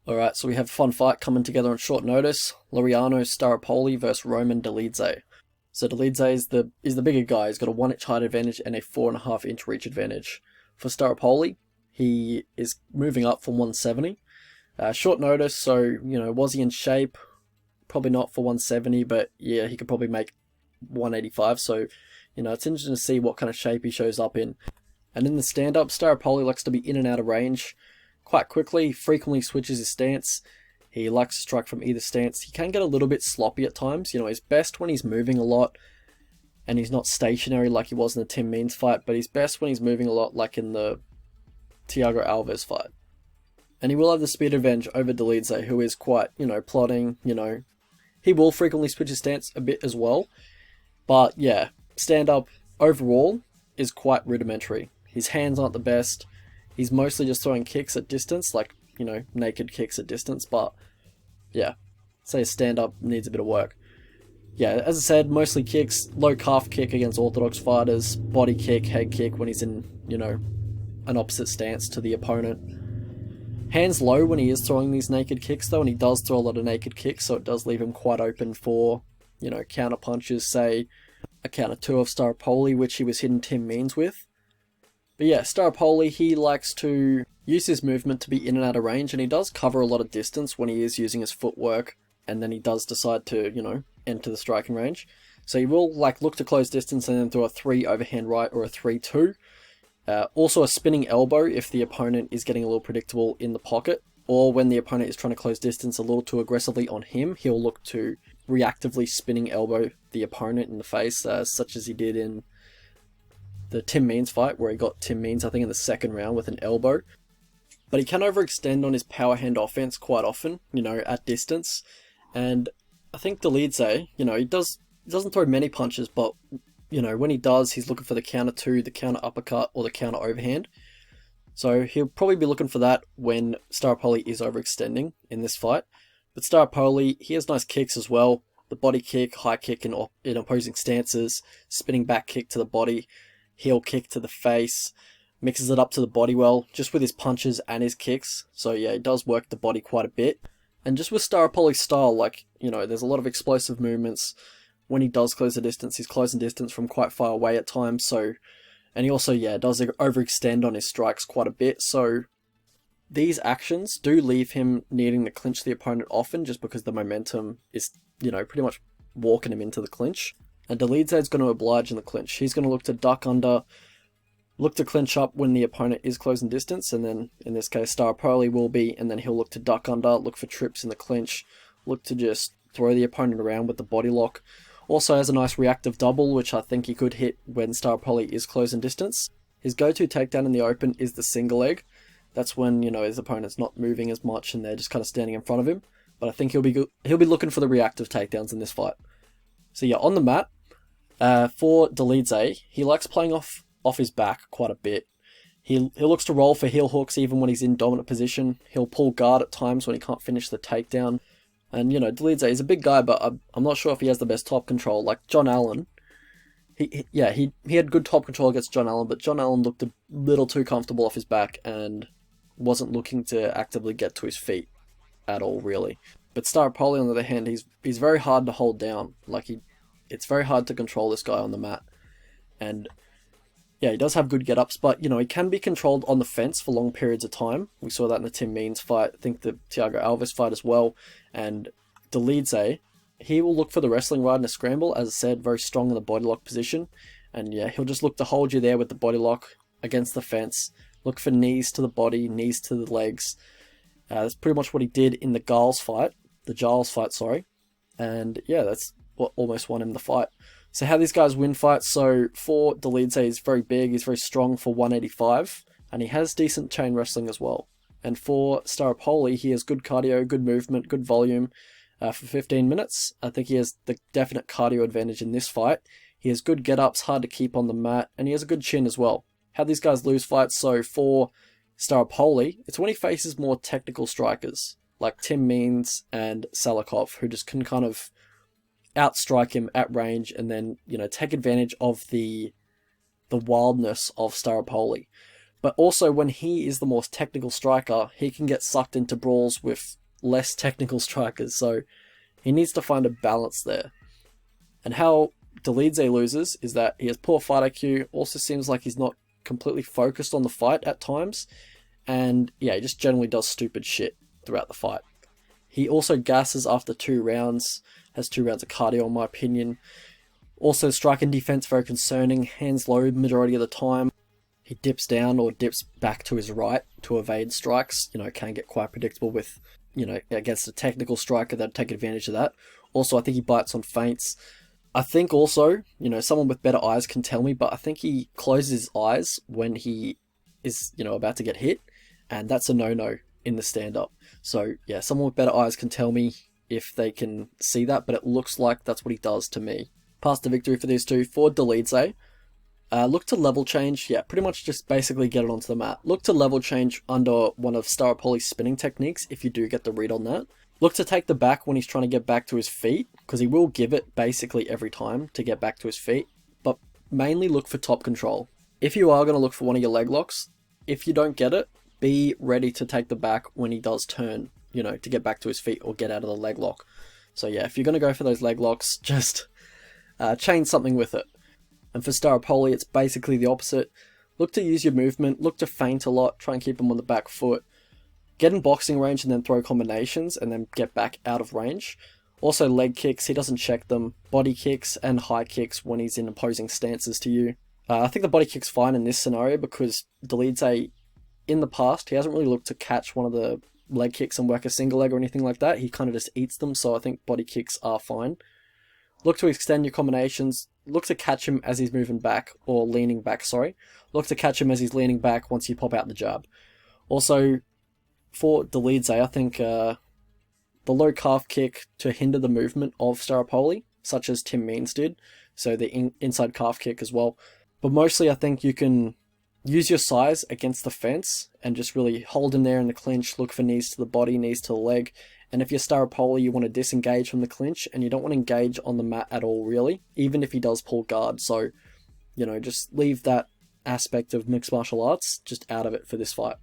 Alright, so we have a fun fight coming together on short notice. Laureano Staropoli versus Dolidze. So Dolidze is the bigger guy. He's got a 1 inch height advantage and a 4.5 inch reach advantage. For Staropoli, he is moving up from 170. Short notice, so, was he in shape? Probably not for 170, but yeah, he could probably make 185. So, it's interesting to see what kind of shape he shows up in. And in the stand-up, Staropoli likes to be in and out of range quite quickly, frequently switches his stance. He likes to strike from either stance. He can get a little bit sloppy at times. He's best when he's moving a lot and he's not stationary like he was in the Tim Means fight, but he's best when he's moving a lot like in the Thiago Alves fight. And he will have the speed advantage over Dolidze, who is quite, plodding, He will frequently switch his stance a bit as well. But yeah, stand-up overall is quite rudimentary. His hands aren't the best. He's mostly just throwing kicks at distance, like, naked kicks at distance, but yeah, say his stand-up needs a bit of work. Yeah, as I said, mostly kicks, low calf kick against orthodox fighters, body kick, head kick when he's in, an opposite stance to the opponent. Hands low when he is throwing these naked kicks though, and he does throw a lot of naked kicks, so it does leave him quite open for, counter punches, say a counter 2 of Staropoli, which he was hitting Tim Means with. But yeah, Staropoli, he likes to use his movement to be in and out of range, and he does cover a lot of distance when he is using his footwork, and then he does decide to, enter the striking range. So he will look to close distance and then throw a 3 overhand right or a 3-2. Also a spinning elbow if the opponent is getting a little predictable in the pocket, or when the opponent is trying to close distance a little too aggressively on him, he'll look to reactively spinning elbow the opponent in the face, such as he did in the Tim Means fight, where he got Tim Means, I think, in the second round with an elbow. But he can overextend on his power hand offense quite often, at distance. And I think Dolidze, he doesn't throw many punches, but, when he does, he's looking for the counter 2, the counter uppercut, or the counter overhand. So he'll probably be looking for that when Staropoli is overextending in this fight. But Staropoli, he has nice kicks as well. The body kick, high kick in opposing stances, spinning back kick to the body, heel kick to the face, mixes it up to the body well, just with his punches and his kicks. So yeah, he does work the body quite a bit. And just with Staropoli's style, there's a lot of explosive movements. When he does close the distance, he's closing distance from quite far away at times. So, and he also, does overextend on his strikes quite a bit. So these actions do leave him needing to clinch the opponent often, just because the momentum is, pretty much walking him into the clinch. And Dolidze is going to oblige in the clinch. He's going to look to duck under, look to clinch up when the opponent is closing distance, and then in this case Staropoli will be, and then he'll look to duck under, look for trips in the clinch, look to just throw the opponent around with the body lock. Also has a nice reactive double, which I think he could hit when Staropoli is closing distance. His go-to takedown in the open is the single leg. That's when, his opponent's not moving as much and they're just kind of standing in front of him. But I think he'll be looking for the reactive takedowns in this fight. So yeah, on the mat, for Dolidze, he likes playing off his back quite a bit. He looks to roll for heel hooks even when he's in dominant position. He'll pull guard at times when he can't finish the takedown. And, Dolidze is a big guy, but I'm not sure if he has the best top control. Like John Allen, he had good top control against John Allen, but John Allen looked a little too comfortable off his back and wasn't looking to actively get to his feet at all, really. But Staropoli, on the other hand, he's very hard to hold down. It's very hard to control this guy on the mat. And yeah, he does have good get-ups, but, he can be controlled on the fence for long periods of time. We saw that in the Tim Means fight, I think the Thiago Alves fight as well. And Dolidze, he will look for the wrestling ride in a scramble, as I said, very strong in the body lock position. And yeah, he'll just look to hold you there with the body lock against the fence. Look for knees to the body, knees to the legs. That's pretty much what he did in the Giles fight. And yeah, that's what almost won him the fight. So how these guys win fights, so for Dolidze, he's very big, he's very strong for 185, and he has decent chain wrestling as well. And for Staropoli, he has good cardio, good movement, good volume for 15 minutes. I think he has the definite cardio advantage in this fight. He has good get-ups, hard to keep on the mat, and he has a good chin as well. How these guys lose fights, so for Staropoli, it's when he faces more technical strikers, like Tim Means and Salikov, who just can kind of outstrike him at range and then, take advantage of the wildness of Staropoli. But also when he is the more technical striker, he can get sucked into brawls with less technical strikers. So he needs to find a balance there. And how Dolidze loses is that he has poor fight IQ, also seems like he's not completely focused on the fight at times, and yeah, he just generally does stupid shit throughout the fight. He also gasses after 2 rounds, has 2 rounds of cardio in my opinion. Also strike and defense very concerning, hands low majority of the time. He dips down or dips back to his right to evade strikes, can get quite predictable with, against a technical striker that'd take advantage of that. Also, I think he bites on feints. I think also, someone with better eyes can tell me, but I think he closes his eyes when he is, about to get hit, and that's a no-no in the stand-up. So, yeah, someone with better eyes can tell me if they can see that, but it looks like that's what he does to me. Pass to victory for these two. For Dolidze, look to level change. Yeah, pretty much just basically get it onto the mat. Look to level change under one of Staropoli's spinning techniques if you do get the read on that. Look to take the back when he's trying to get back to his feet, because he will give it basically every time to get back to his feet, but mainly look for top control. If you are going to look for one of your leg locks, if you don't get it, be ready to take the back when he does turn, to get back to his feet or get out of the leg lock. So yeah, if you're going to go for those leg locks, just chain something with it. And for Staropoli, it's basically the opposite. Look to use your movement, look to feint a lot, try and keep him on the back foot. Get in boxing range and then throw combinations and then get back out of range. Also leg kicks, he doesn't check them. Body kicks and high kicks when he's in opposing stances to you. I think the body kick's fine in this scenario because Dolidze, in the past, he hasn't really looked to catch one of the leg kicks and work a single leg or anything like that. He kind of just eats them, so I think body kicks are fine. Look to extend your combinations. Look to catch him as he's moving back, or leaning back, sorry. Look to catch him as he's leaning back once you pop out the jab. Also, for Dolidze, I think the low calf kick to hinder the movement of Staropoli, such as Tim Means did, so the inside calf kick as well. But mostly I think you can use your size against the fence and just really hold him there in the clinch, look for knees to the body, knees to the leg. And if you're Staropoli, you want to disengage from the clinch, and you don't want to engage on the mat at all, really, even if he does pull guard. So, just leave that aspect of mixed martial arts just out of it for this fight.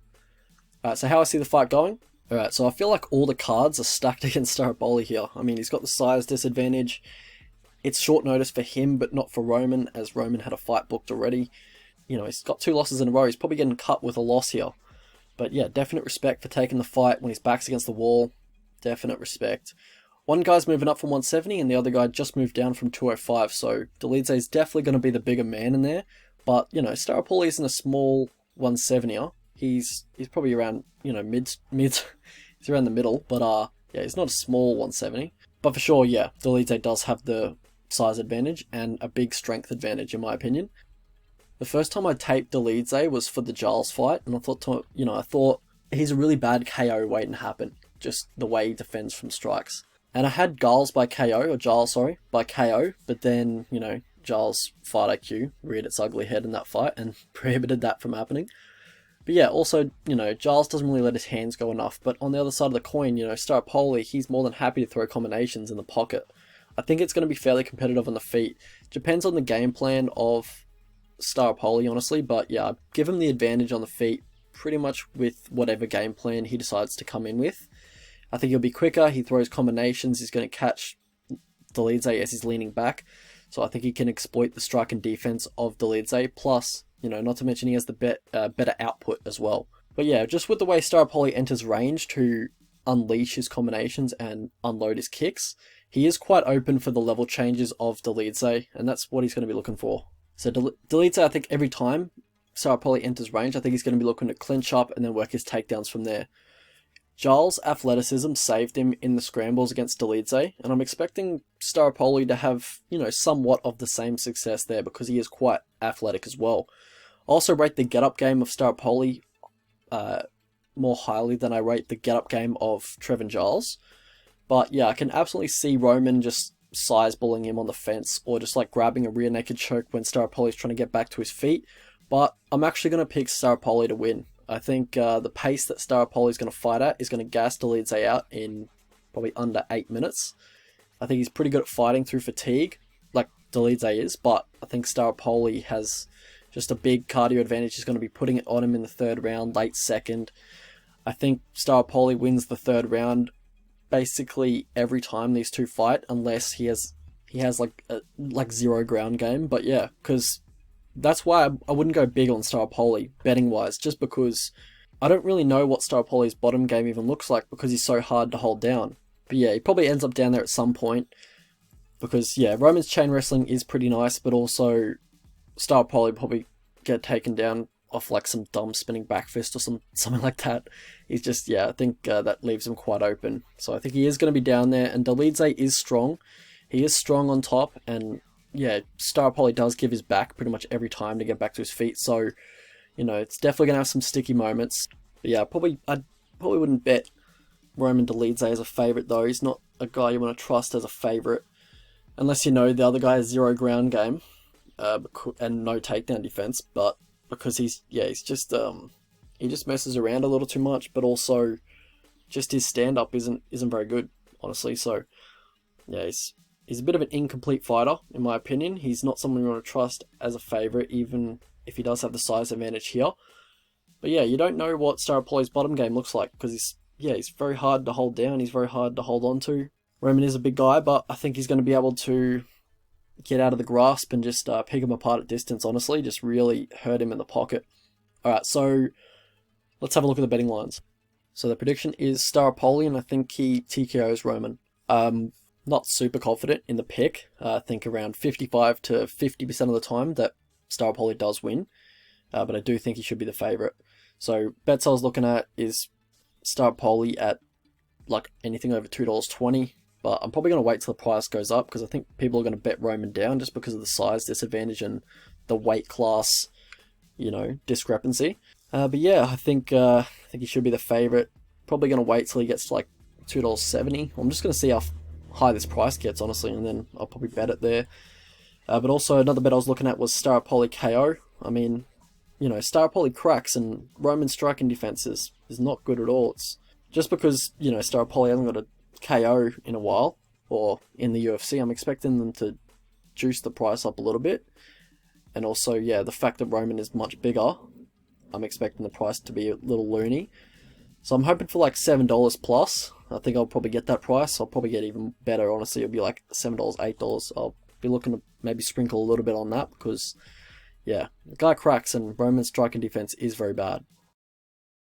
Alright, so how I see the fight going? Alright, so I feel like all the cards are stacked against Staropoli here. I mean, he's got the size disadvantage. It's short notice for him, but not for Roman, as Roman had a fight booked already. He's got 2 losses in a row. He's probably getting cut with a loss here. But yeah, definite respect for taking the fight when his back's against the wall. Definite respect. One guy's moving up from 170, and the other guy just moved down from 205, so Dolidze is definitely going to be the bigger man in there. But, Staropoli isn't a small 170er. He's probably around, mid, he's around the middle, but yeah, he's not a small 170. But for sure, yeah, Dolidze does have the size advantage and a big strength advantage, in my opinion. The first time I taped Dolidze was for the Giles fight, and I thought he's a really bad KO waiting to happen, just the way he defends from strikes. And I had Giles by KO, by KO, but then, Giles' fight IQ reared its ugly head in that fight and prohibited that from happening. But yeah, also, Giles doesn't really let his hands go enough, but on the other side of the coin, Staropoli, he's more than happy to throw combinations in the pocket. I think it's going to be fairly competitive on the feet. Depends on the game plan of Staropoli, honestly, but yeah, give him the advantage on the feet pretty much with whatever game plan he decides to come in with. I think he'll be quicker, he throws combinations, he's going to catch Dolidze as he's leaning back, so I think he can exploit the strike and defense of Dolidze, plus, not to mention he has the better output as well. But yeah, just with the way Staropoli enters range to unleash his combinations and unload his kicks, he is quite open for the level changes of Dolidze, and that's what he's going to be looking for. So Dolidze, I think every time Staropoli enters range, I think he's going to be looking to clinch up and then work his takedowns from there. Giles' athleticism saved him in the scrambles against Dolidze, and I'm expecting Staropoli to have, somewhat of the same success there because he is quite athletic as well. I also rate the get-up game of Staropoli more highly than I rate the get-up game of Trevin Giles. But yeah, I can absolutely see Roman just size bullying him on the fence, or just like grabbing a rear naked choke when Staropoli's trying to get back to his feet. But I'm actually going to pick Staropoli to win. I think the pace that Staropoli is going to fight at is going to gas Dolidze out in probably under 8 minutes. I think he's pretty good at fighting through fatigue, like Dolidze is, but I think Staropoli has just a big cardio advantage is going to be putting it on him in the third round, late second. I think Staropoli wins the third round basically every time these two fight, unless he has like zero ground game. But yeah, because that's why I wouldn't go big on Staropoli betting wise, just because I don't really know what Staropoli's bottom game even looks like because he's so hard to hold down. But yeah, he probably ends up down there at some point because yeah, Roman's chain wrestling is pretty nice, but also Staropoli probably get taken down off like some dumb spinning back fist or something like that. He's just, yeah, I think that leaves him quite open. So I think he is going to be down there, and Dolidze is strong. He is strong on top, and yeah, Staropoli does give his back pretty much every time to get back to his feet. So, you know, it's definitely going to have some sticky moments. But yeah, I probably wouldn't bet Roman Dolidze as a favourite though. He's not a guy you want to trust as a favourite. Unless you know the other guy has zero ground game and no takedown defense, but because he just messes around a little too much, but also just his stand up isn't very good, honestly. So yeah, he's a bit of an incomplete fighter in my opinion. He's not someone you want to trust as a favourite, even if he does have the size advantage here. But yeah, you don't know what Staropoli's bottom game looks like because he's very hard to hold down. He's very hard to hold on to. Roman is a big guy, but I think he's going to be able to get out of the grasp and just pick him apart at distance, honestly. Just really hurt him in the pocket. Alright, so let's have a look at the betting lines. So the prediction is Staropoli, and I think he TKOs Roman. Not super confident in the pick. I think around 55 to 50% of the time that Staropoli does win. But I do think he should be the favourite. So bets I was looking at is Staropoli at like anything over $2.20. But I'm probably going to wait till the price goes up because I think people are going to bet Roman down just because of the size disadvantage and the weight class, you know, discrepancy. But yeah, I think he should be the favourite. Probably going to wait till he gets to like $2.70. I'm just going to see how high this price gets, honestly, and then I'll probably bet it there. But also another bet I was looking at was Staropoli KO. I mean, you know, Staropoli cracks and Roman's striking defense is not good at all. It's just because, you know, Staropoli hasn't got a KO in a while, or in the UFC, I'm expecting them to juice the price up a little bit. And also, yeah, the fact that Roman is much bigger, I'm expecting the price to be a little loony. So I'm hoping for like $7 plus. I think I'll probably get that price. I'll probably get even better, honestly. It'll be like $7, $8. I'll be looking to maybe sprinkle a little bit on that because, yeah, the guy cracks and Roman's striking defense is very bad.